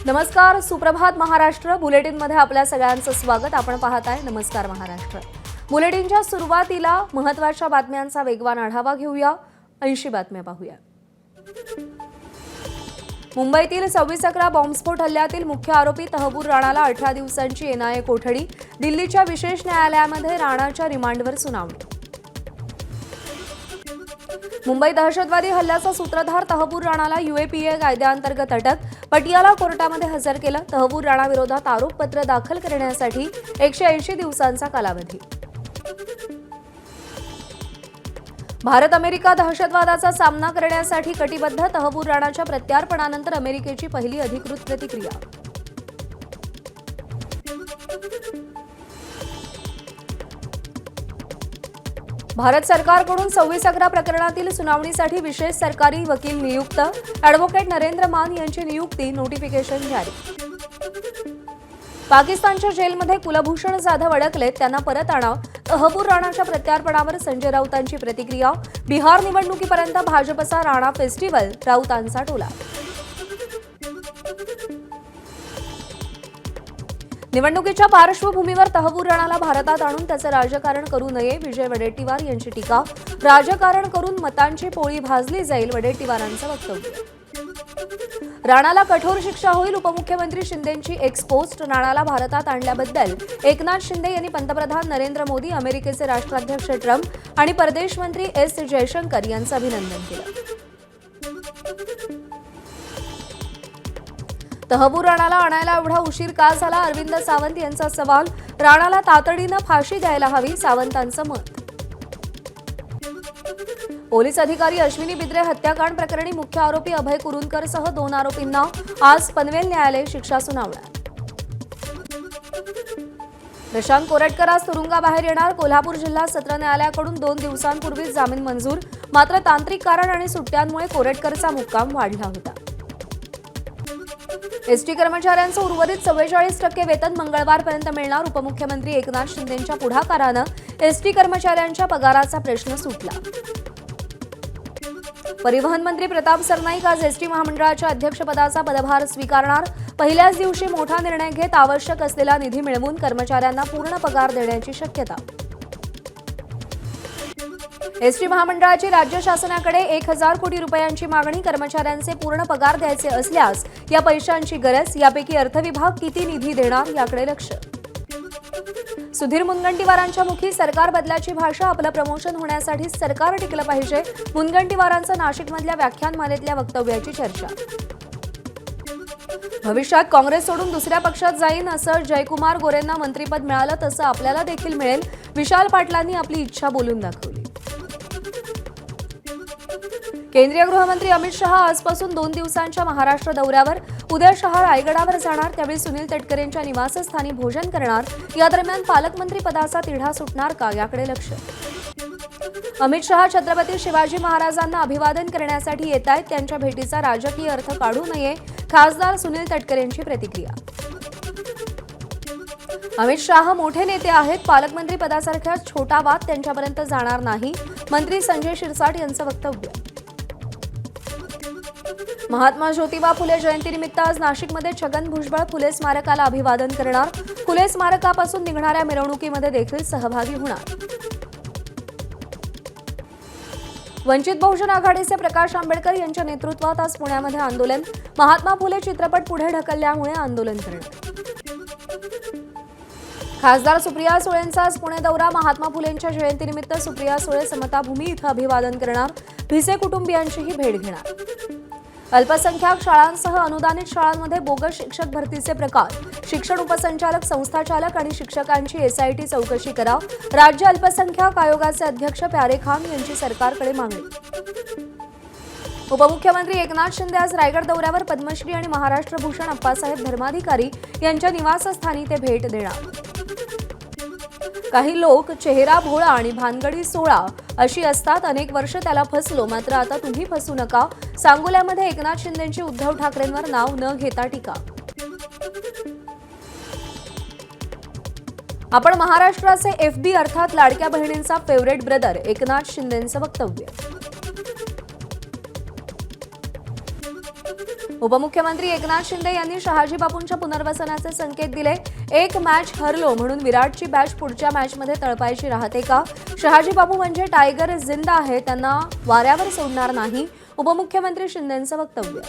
नमस्कार, सुप्रभात महाराष्ट्र बुलेटिनमध्ये आपल्या सगळ्यांचं स्वागत. आपण पाहताय नमस्कार महाराष्ट्र. बुलेटिनच्या सुरुवातीला महत्त्वाच्या बातम्यांचा वेगवान आढावा घेऊया. 80 बातम्या पाहूया. मुंबईतील 26/11 बॉम्बस्फोट हल्ल्यातील मुख्य आरोपी तहबूर राणाला 18 दिवसांची एनआयए कोठडी. दिल्लीच्या विशेष न्यायालयामध्ये राणाच्या रिमांडवर सुनावणी. मुंबई दहशतवादी हल्ल्याचा सूत्रधार तहबूर राणाला यूएपीए कायद्याअंतर्गत अटक. पटियाला कोर्टामध्ये हजर केलं. तहबूर राणा विरोधात आरोपपत्र दाखल करण्यासाठी 180 दिवसांचा कालावधी. भारत अमेरिका दहशतवादाचा सामना करण्यासाठी कटिबद्ध. तहबूर राणाच्या प्रत्यार्पणानंतर अमेरिकेची पहिली अधिकृत प्रतिक्रिया. भारत सरकारकडून 26/11 प्रकरणातील सुनावणीसाठी विशेष सरकारी वकील नियुक्त. अॅडव्होकेट नरेंद्र मान यांची नियुक्ती. नोटिफिकेशन जारी. पाकिस्तानच्या जेलमध्ये कुलभूषण जाधव अडकलेत, त्यांना परत आणा. तहबूर राणाच्या प्रत्यार्पणावर संजय राऊतांची प्रतिक्रिया. बिहार निवडणुकीपर्यंत भाजपचा राणा फेस्टिव्हल, राऊतांचा टोला. निवडणुकीच्या पार्श्वभूमीवर तहबूर राणाला भारतात आणून त्याचं राजकारण करू नये, विजय वडेट्टीवार यांची टीका. राजकारण करून मतांची पोळी भाजली जाईल, वडेट्टीवारांचं वक्तव्य. राणाला कठोर शिक्षा होईल. उपमुख्यमंत्री शिंदेंची एक्स पोस्ट. राणाला भारतात आणल्याबद्दल एकनाथ शिंदे यांनी पंतप्रधान नरेंद्र मोदी, अमेरिकेचे राष्ट्राध्यक्ष ट्रम्प आणि परदेश मंत्री एस जयशंकर यांचं अभिनंदन केलं. तहबूर राणाला आणायला एवढा उशीर का झाला? अरविंद सावंत यांचा सवाल. राणाला तातडीनं फाशी द्यायला हवी, सावंतांचं मत. पोलीस अधिकारी अश्विनी बिद्रे हत्याकांड प्रकरणी मुख्य आरोपी अभय कुरुंदकरसह 2 आरोपींना आज पनवेल न्यायालय शिक्षा सुनावणार. प्रशांत कोरटकर आज तुरुंगाबाहेर येणार. कोल्हापूर जिल्हा सत्र न्यायालयाकडून 2 दिवसांपूर्वीच जामीन मंजूर. मात्र तांत्रिक कारण आणि सुट्ट्यांमुळे कोरटकरचा मुक्काम वाढला होता. एसटी कर्मचाऱ्यांचं उर्वरित 44% वेतन मंगळवारपर्यंत मिळणार. उपमुख्यमंत्री एकनाथ शिंदेंच्या पुढाकारानं एसटी कर्मचाऱ्यांच्या पगाराचा प्रश्न सुटला. परिवहन मंत्री प्रताप सरनाईक आज एसटी महामंडळाच्या अध्यक्षपदाचा पदभार स्वीकारणार. पहिल्याच दिवशी मोठा निर्णय घेत आवश्यक असलेला निधी मिळवून कर्मचाऱ्यांना पूर्ण पगार देण्याची शक्यता. एसटी महामंडळाची राज्य शासनाकडे 1000 कोटी रुपयांची मागणी. कर्मचाऱ्यांचे पूर्ण पगार द्यायचे असल्यास या पैशांची गरज. यापैकी अर्थविभाग किती निधी देणार याकडे लक्ष. सुधीर मुनगंटीवारांच्या मुखी सरकार बदलाची भाषा. आपलं प्रमोशन होण्यासाठी सरकार टिकलं पाहिजे. मुनगंटीवारांचं नाशिकमधल्या व्याख्यानमालेतल्या वक्तव्याची चर्चा. भविष्यात काँग्रेस सोडून दुसऱ्या पक्षात जाईन असं जयकुमार गोरेंना मंत्रिपद मिळालं तसं आपल्याला देखील मिळेल. विशाल पाटलांनी आपली इच्छा बोलून दाखवली. केंद्रीय गृहमंत्री अमित शहा आजपासून 2 दिवसांच्या महाराष्ट्र दौऱ्यावर. उद्या शहा रायगडावर जाणार. त्यावेळी सुनील तटकरेंच्या निवासस्थानी भोजन करणार. या दरम्यान पालकमंत्री पदाचा तिढा सुटणार का याकडे लक्ष. अमित शहा छत्रपती शिवाजी महाराजांना अभिवादन करण्यासाठी येत आहेत. त्यांच्या भेटीचा राजकीय अर्थ काढू नये, खासदार सुनील तटकरेंची प्रतिक्रिया. अमित शहा मोठे नेते आहेत. पालकमंत्री पदासारख्या छोटा वाद त्यांच्यापर्यंत जाणार नाही, मंत्री संजय शिरसाट यांचं वक्तव्य. महात्मा ज्योतिबा फुले जयंतीनिमित्त आज नाशिकमध्ये छगन भुजबळ फुले स्मारकाला अभिवादन करणार. फुले स्मारकापासून निघणाऱ्या मिरवणुकीमध्ये देखील सहभागी होणार. वंचित बहुजन आघाडीचे प्रकाश आंबेडकर यांच्या नेतृत्वात आज पुण्यामध्ये आंदोलन. महात्मा फुले चित्रपट पुढे ढकलल्यामुळे आंदोलन करणार. खासदार सुप्रिया सुळेंचा आज पुणे दौरा. महात्मा फुलेंच्या जयंतीनिमित्त सुप्रिया सुळे समताभूमी इथं अभिवादन करणार. भिसे कुटुंबियांचीही भेट घेणार. अल्पसंख्याक शाळांसह अनुदानित शाळांमध्ये बोगस शिक्षक भरतीचे प्रकार. शिक्षण उपसंचालक, संस्थाचालक आणि शिक्षकांची एसआयटी चौकशी करा. राज्य अल्पसंख्याक आयोगाचे अध्यक्ष प्यारे खान यांची सरकारकडे मागणी. उपमुख्यमंत्री एकनाथ शिंदे आज रायगड दौऱ्यावर. पद्मश्री आणि महाराष्ट्र भूषण अप्पासाहेब धर्माधिकारी यांच्या निवासस्थानी ते भेट देणार. काही लोक चेहरा भोळा आणि भानगडी सोळा अशी असतात. अनेक वर्ष त्याला फसलो, मात्र आता तुम्ही फसू नका. सांगोल्यामध्ये एकनाथ शिंदेंची उद्धव ठाकरेंवर नाव न घेता टीका. आपण महाराष्ट्राचे एफबी अर्थात लाडक्या बहिणींचा फेवरेट ब्रदर, एकनाथ शिंदेंचं वक्तव्य. उपमुख्यमंत्री एकनाथ शिंदे यांनी शहाजी बापूंच्या पुनर्वसनाचे संकेत दिले. एक मॅच हरलो म्हणून विराटची बॅच पुढच्या मॅचमध्ये तळपायची राहते का? शहाजी बापू म्हणजे टायगर जिंदा आहे, त्यांना वाऱ्यावर सोडणार नाही, उपमुख्यमंत्री शिंदेंचं वक्तव्य.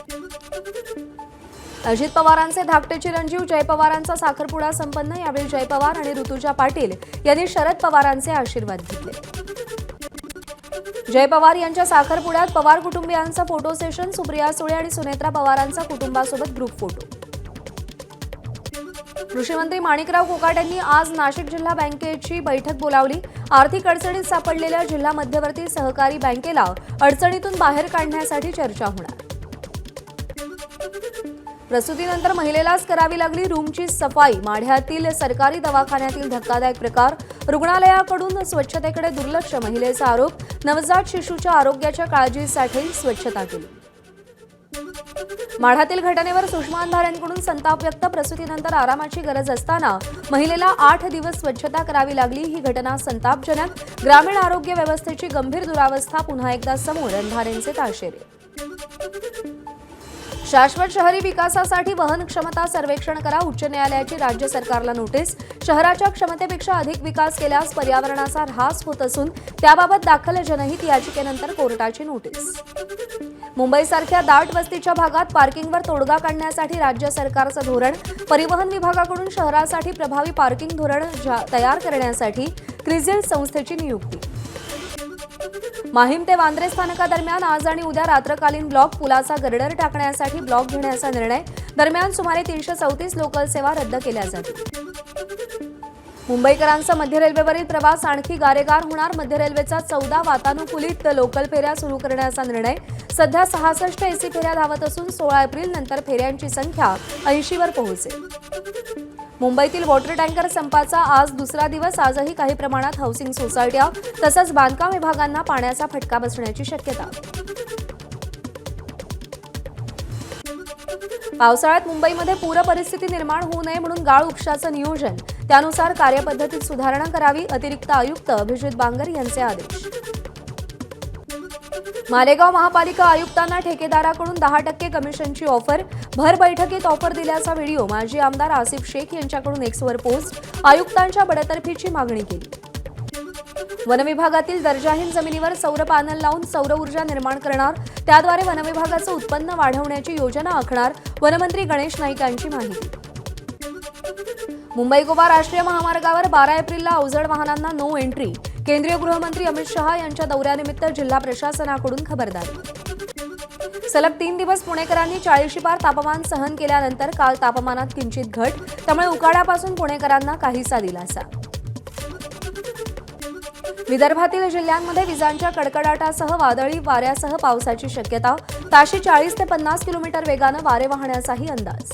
अजित पवारांचे धाकटे चिरंजीव जय पवारांचा साखरपुडा संपन्न. यावेळी जय पवार आणि ऋतुजा पाटील यांनी शरद पवारांचे आशीर्वाद घेतले. जय पवार यांच्या साखरपुड्यात पवार कुटुंबियांचा फोटो सेशन. सुप्रिया सुळे आणि सुनेत्रा पवारांचा कुटुंबासोबत ग्रुप फोटो. कृषीमंत्री माणिकराव कोकाटे यांनी आज नाशिक जिल्हा बँकेची बैठक बोलावली. आर्थिक अडचणीत सापडलेल्या जिल्हा मध्यवर्ती सहकारी बँकेला अडचणीतून बाहेर काढण्यासाठी चर्चा होणार. प्रसूतीनंतर महिलेलाच करावी लागली रूमची सफाई. माढ्यातील सरकारी दवाखान्यातील धक्कादायक प्रकार. रुग्णालयाकडून स्वच्छतेकडे दुर्लक्ष, महिलेचा आरोप. नवजात शिशूच्या आरोग्याच्या काळजीसाठी स्वच्छता केली. माढ्यातील घटनेवर सुषमा अंधारेंकडून संताप व्यक्त. प्रसूतीनंतर आरामाची गरज असताना महिलेला 8 दिवस स्वच्छता करावी लागली. ही घटना संतापजनक. ग्रामीण आरोग्य व्यवस्थेची गंभीर दुरावस्था पुन्हा एकदा समोर. अंधारेंचे ताशेरे. शाश्वत शहरी विकासासाठी वहन क्षमता सर्वेक्षण करा. उच्च न्यायालयाची राज्य सरकारला नोटीस. शहराच्या क्षमतेपेक्षा अधिक विकास केल्यास पर्यावरणाचा ऱ्हास होत असून त्याबाबत दाखल जनहित याचिकेनंतर कोर्टाची नोटीस. मुंबईसारख्या दाट वस्तीच्या भागात पार्किंगवर तोडगा काढण्यासाठी राज्य सरकारचं धोरण. परिवहन विभागाकडून शहरासाठी प्रभावी पार्किंग धोरण तयार करण्यासाठी क्रिझिल संस्थेची नियुक्ती. माहीम ते वांद्रे स्थानकादरम्यान आज आणि उद्या रात्रकालीन ब्लॉक. पुलाचा गर्डर टाकण्यासाठी ब्लॉक घेण्याचा निर्णय. दरम्यान सुमारे 334 लोकल सेवा रद्द केल्या जातील. मुंबईकरांचा मध्य रेल्वेवरील प्रवास आणखी गारेगार होणार. मध्य रेल्वेचा 14 वातानुकूलित लोकल फेऱ्या सुरू करण्याचा निर्णय. सध्या 66 एसी फेऱ्या धावत असून 16 एप्रिल नंतर फेऱ्यांची संख्या 80 वर पोहोचेल. मुंबईतील वॉटर टँकर संपाचा आज दुसरा दिवस. आजही काही प्रमाणात हाऊसिंग सोसायट्या तसंच बांधकाम विभागांना पाण्याचा फटका बसण्याची शक्यता. पावसाळ्यात मुंबईमध्ये पूर परिस्थिती निर्माण होऊ नये म्हणून गाळ उपशाचं नियोजन. त्यानुसार कार्यपद्धतीत सुधारणा करावी. अतिरिक्त आयुक्त अभिजित बांगर यांचे आदेश. मालेगाव महापालिका आयुक्तांना ठेकेदाराकडून 10% कमिशनची ऑफर. भर बैठकीत ऑफर दिल्याचा व्हिडिओ. माजी आमदार आसिफ शेख यांच्याकडून एक्सवर पोस्ट. आयुक्तांच्या बडतर्फीची मागणी केली. वनविभागातील दर्जाहीन जमिनीवर सौर पॅनल लावून सौर ऊर्जा निर्माण करणार. त्याद्वारे वनविभागाचं उत्पन्न वाढवण्याची योजना आखणार. वनमंत्री गणेश नाईक यांची माहिती. मुंबई गोवा राष्ट्रीय महामार्गावर 12 एप्रिलला अवजड वाहनांना नो एंट्री. केंद्रीय गृहमंत्री अमित शहा यांच्या दौऱ्यानिमित्त जिल्हा प्रशासनाकडून खबरदारी. सलग 3 दिवस पुणेकरांनी 40 पार तापमान सहन केल्यानंतर काल तापमानात किंचित घट. त्यामुळे उकाड्यापासून पुणेकरांना काहीसा दिलासा. विदर्भातील जिल्ह्यांमध्ये विजांच्या कडकडाटासह वादळी वाऱ्यासह पावसाची शक्यता. ताशी 40 ते 50 किलोमीटर वेगानं वारे वाहण्याचाही अंदाज.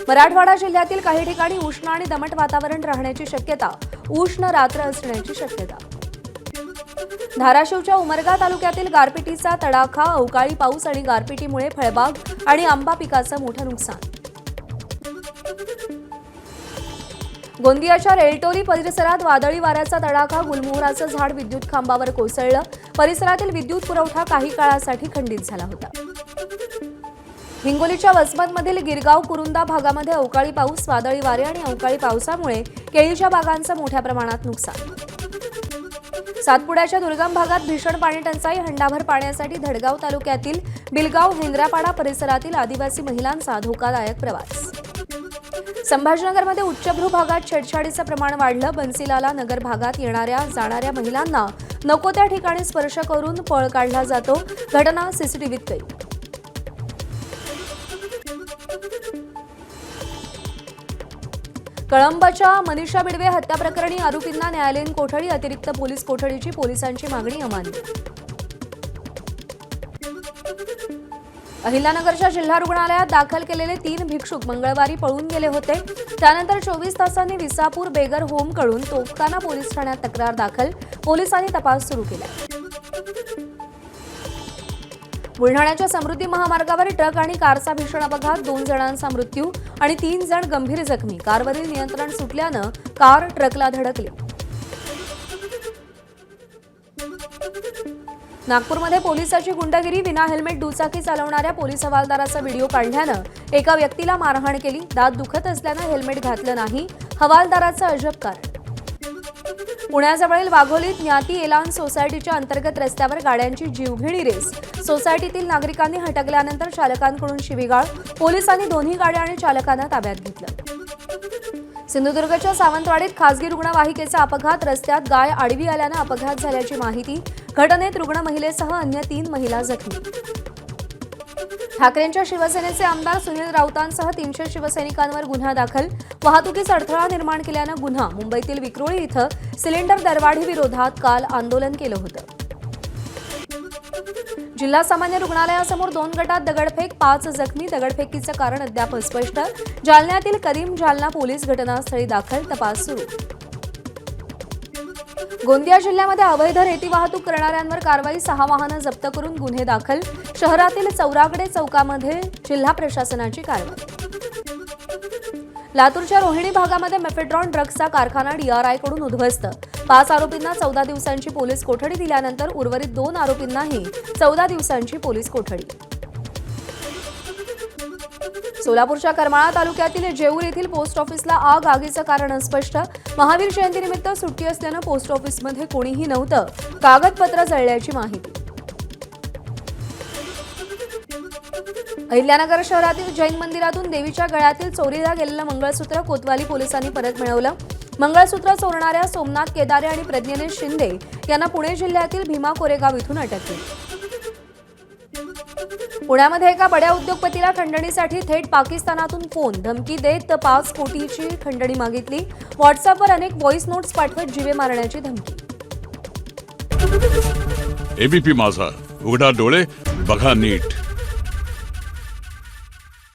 मराठवाडा जिल्ह्यातील काही ठिकाणी उष्ण आणि दमट वातावरण राहण्याची शक्यता. उष्ण रात्र असण्याची शक्यता. धाराशिवच्या उमरगा तालुक्यातील गारपिटीचा तडाखा. अवकाळी पाऊस आणि गारपिटीमुळे फळबाग आणि आंबा पिकाचं मोठं नुकसान. गोंदियाच्या रेलटोली परिसरात वादळी वाऱ्याचा तडाखा. गुलमोहराचं झाड विद्युत खांबावर कोसळलं. परिसरातील विद्युत पुरवठा काही काळासाठी खंडित झाला होता. हिंगोलीच्या वसमतमधील गिरगाव कुरुंदा भागामध्ये अवकाळी पाऊस. वादळी वारे आणि अवकाळी पावसामुळे केळीच्या बागांचं मोठ्या प्रमाणात नुकसान. सातपुड्याच्या दुर्गम भागात भीषण पाणी टंचाई. हंडाभर पाण्यासाठी धडगाव तालुक्यातील बिलगाव हेंद्रापाडा परिसरातील आदिवासी महिलांचा धोकादायक प्रवास. संभाजीनगरमध्ये उच्चभ्रू भागात छेडछाडीचं प्रमाण वाढलं. बन्सीलाला नगर भागात येणाऱ्या जाणाऱ्या महिलांना नको त्या ठिकाणी स्पर्श करून पळ काढला जातो. घटना सीसीटीव्हीत कैद. कळंबच्या मनीषा बिडवे हत्या प्रकरणी आरोपींना न्यायालयीन कोठडी. अतिरिक्त पोलीस कोठडीची पोलिसांची मागणी अमान्य. अहिल्यानगरच्या जिल्हा रुग्णालयात दाखल केलेले 3 भिक्षुक मंगळवारी पळून गेले होते. त्यानंतर 24 तासांनी विसापूर बेगर होमकडून तोफखाना पोलीस ठाण्यात तक्रार दाखल. पोलिसांनी तपास सुरू केला. बुलढाण्याच्या समृद्धी महामार्गावर ट्रक आणि कारचा भीषण अपघात. 2 जणांचा मृत्यू आणि 3 जण गंभीर जखमी. कारवरील नियंत्रण सुटल्यानं कार ट्रकला धडकली. नागपूरमध्ये पोलिसाची गुंडगिरी, विना हेल्मेट दुचाकी चालवणाऱ्या पोलीस हवालदाराचा व्हिडिओ काढल्यानं एका व्यक्तीला मारहाण केली. दात दुखत असल्यानं हेल्मेट घातलं नाही, हवालदाराचं अजब कारण. पुण्याजवळील वाघोलीत ज्ञाती एलान सोसायटीच्या अंतर्गत रस्त्यावर गाड्यांची जीवघेणी रेस. सोसायटीतील नागरिकांनी हटकल्यानंतर चालकांकडून शिवीगाळ. पोलिसांनी दोन्ही गाड्या आणि चालकांना ताब्यात घेतलं. सिंधुदुर्गच्या सावंतवाडीत खासगी रुग्णवाहिकेचा अपघात. रस्त्यात गाय आडवी आल्यानं अपघात झाल्याची माहिती. घटनेत रुग्ण महिलेसह अन्य 3 महिला जखमी. ठाकरेंच्या शिवसेनेचे आमदार सुनील राऊतांसह 300 शिवसैनिकांवर गुन्हा दाखल. वाहतुकीस अडथळा निर्माण केल्यानं गुन्हा. मुंबईतील विक्रोळी इथं सिलेंडर दरवाढी विरोधात काल आंदोलन केलं होतं. जिल्हा सामान्य रुग्णालयासमोर 2 गटात दगडफेक, 5 जखमी. दगडफेकीचं कारण अद्याप अस्पष्ट. जालन्यातील करीम जालना पोलीस घटनास्थळी दाखल, तपास सुरू. गोंदिया जिल्ह्यामध्ये अवैध रेती वाहतूक करणाऱ्यांवर कारवाई. 6 वाहनं जप्त करून गुन्हे दाखल. शहरातील चौरागडे चौकामध्ये जिल्हा प्रशासनाची कारवाई. लातूरच्या रोहिणी भागामध्ये मेफेड्रॉन ड्रग्जचा कारखाना DRIकडून उद्ध्वस्त. 5 आरोपींना 14 दिवसांची पोलीस कोठडी दिल्यानंतर उर्वरित 2 आरोपींनाही 14 दिवसांची पोलीस कोठडी. सोलापूरच्या करमाळा तालुक्यातील जेऊर येथील पोस्ट ऑफिसला आग. आगीचं कारण अस्पष्ट. महावीर जयंतीनिमित्त सुट्टी असल्यानं पोस्ट ऑफिसमध्ये कोणीही नव्हतं. कागदपत्र जळल्याची माहिती. अहिल्यानगर शहरातील जैन मंदिरातून देवीच्या गळ्यातील चोरीला गेलेलं मंगळसूत्र कोतवाली पोलिसांनी परत मिळवलं. मंगळसूत्र चोरणाऱ्या सोमनाथ केदारे आणि प्रज्ञेश शिंदे यांना पुणे जिल्ह्यातील भीमा कोरेगाव इथून अटक केली. पुण्यामध्ये एका बड्या उद्योगपतीला खंडणीसाठी थेट पाकिस्तानातून फोन. धमकी देत 5 कोटीची खंडणी मागितली. व्हॉट्सअपवर अनेक व्हॉइस नोट्स पाठवत जीवे मारण्याची धमकी. एबीपी माझा, उघडा डोळे बघा नीट.